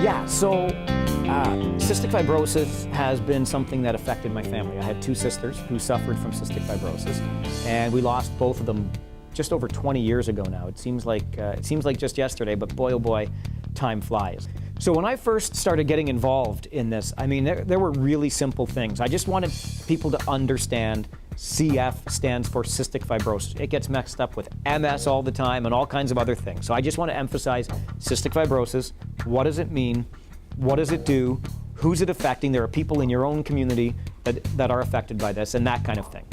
Yeah, so cystic fibrosis has been something that affected my family. I had two sisters who suffered from cystic fibrosis, and we lost both of them just over 20 years ago now. It seems like just yesterday, but boy, oh boy, time flies. So when I first started getting involved in this, I mean, there were really simple things. I just wanted people to understand CF stands for cystic fibrosis. It gets mixed up with MS all the time and all kinds of other things. So I just want to emphasize cystic fibrosis. What does it mean? What does it do? Who's it affecting? There are people in your own community that are affected by this and that kind of thing.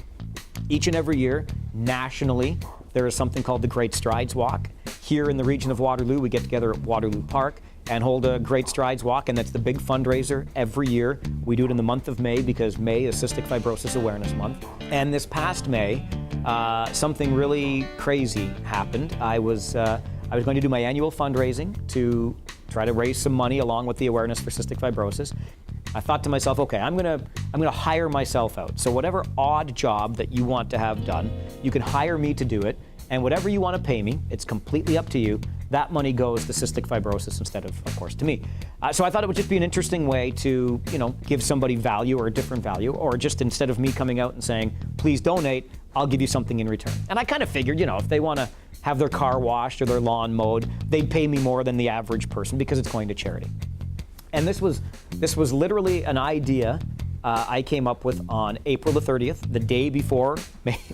Each and every year, nationally, there is something called the Great Strides Walk. Here in the region of Waterloo, we get together at Waterloo Park and hold a Great Strides Walk, and that's the big fundraiser every year. We do it in the month of May because May is Cystic Fibrosis Awareness Month. And this past May, something really crazy happened. I was going to do my annual fundraising to try to raise some money along with the awareness for cystic fibrosis. I thought to myself, okay, I'm gonna hire myself out. So whatever odd job that you want to have done, you can hire me to do it, and whatever you want to pay me, it's completely up to you. That money goes to cystic fibrosis instead of course, to me. So I thought it would just be an interesting way to, give somebody value or a different value, or just instead of me coming out and saying, please donate, I'll give you something in return. And I kind of figured, if they want to have their car washed or their lawn mowed, they'd pay me more than the average person because it's going to charity. And this was literally an idea I came up with on April the 30th, the day before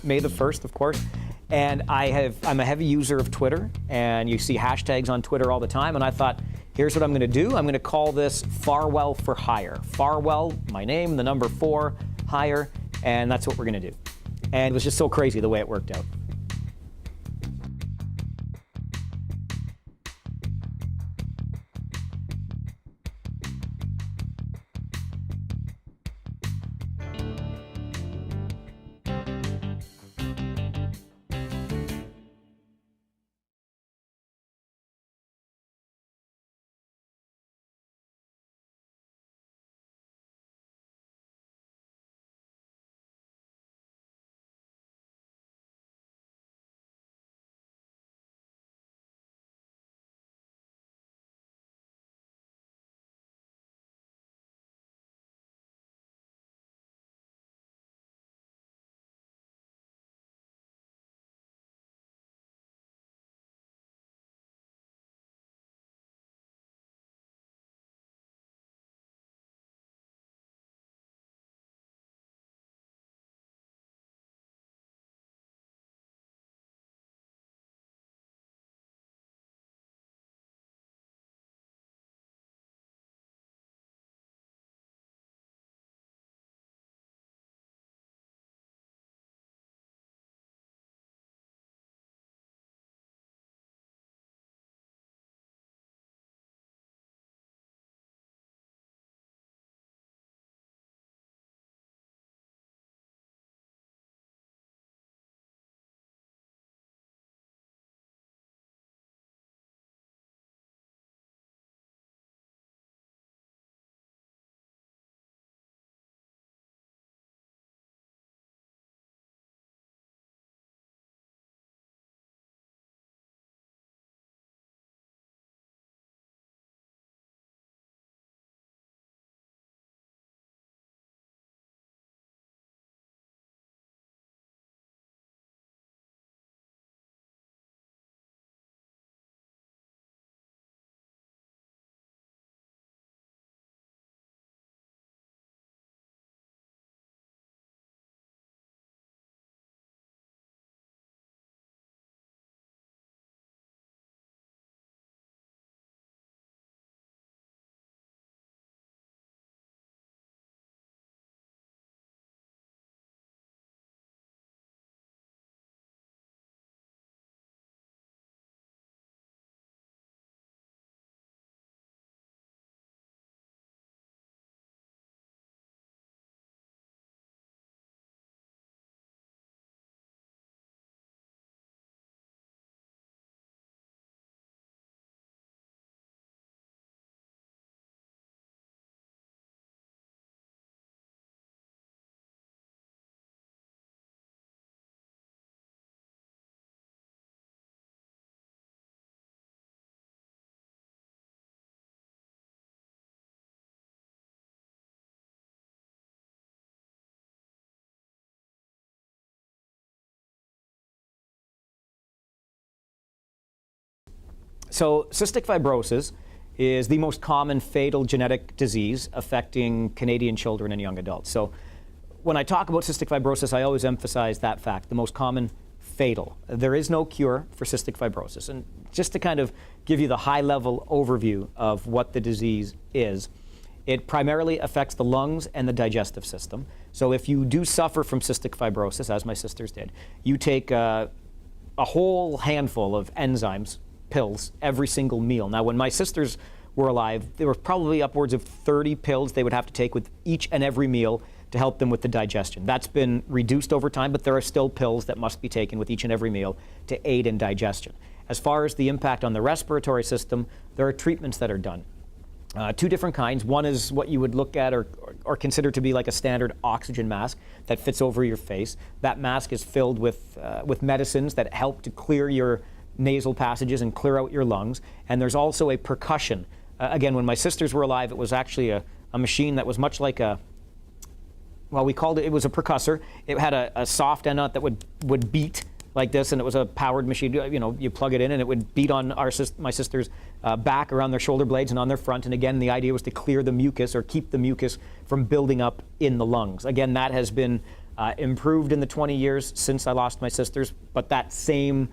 May the 1st, of course. And I'm a heavy user of Twitter, and you see hashtags on Twitter all the time, and I thought, here's what I'm going to do. I'm going to call this Farwell for Hire. Farwell, my name, the number 4, hire, and that's what we're going to do. And it was just so crazy the way it worked out. So cystic fibrosis is the most common fatal genetic disease affecting Canadian children and young adults. So when I talk about cystic fibrosis, I always emphasize that fact, the most common fatal. There is no cure for cystic fibrosis. And just to kind of give you the high-level overview of what the disease is, it primarily affects the lungs and the digestive system. So if you do suffer from cystic fibrosis, as my sisters did, you take a whole handful of enzymes, pills, every single meal. Now, when my sisters were alive, there were probably upwards of 30 pills they would have to take with each and every meal to help them with the digestion. That's been reduced over time, but there are still pills that must be taken with each and every meal to aid in digestion. As far as the impact on the respiratory system, there are treatments that are done. Two different kinds. One is what you would look at or consider to be like a standard oxygen mask that fits over your face. That mask is filled with medicines that help to clear your nasal passages and clear out your lungs. And there's also a percussion. Again, when my sisters were alive, it was actually a machine that was much like well, we called it was a percussor. It had a soft end on it that would beat like this, and it was a powered machine. You know, you plug it in and it would beat on my sisters' back, around their shoulder blades and on their front. And again, the idea was to clear the mucus or keep the mucus from building up in the lungs. Again, that has been improved in the 20 years since I lost my sisters, but that same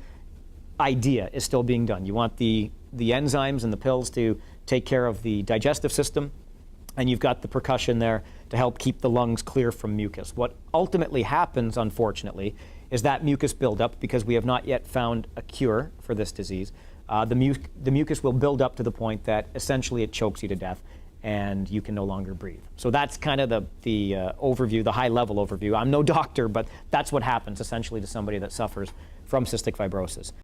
idea is still being done. You want the enzymes and the pills to take care of the digestive system, and you've got the percussion there to help keep the lungs clear from mucus. What ultimately happens, unfortunately, is that mucus buildup, because we have not yet found a cure for this disease. The mucus will build up to the point that essentially it chokes you to death and you can no longer breathe. So that's kind of the overview, the high-level overview. I'm no doctor, but that's what happens essentially to somebody that suffers from cystic fibrosis.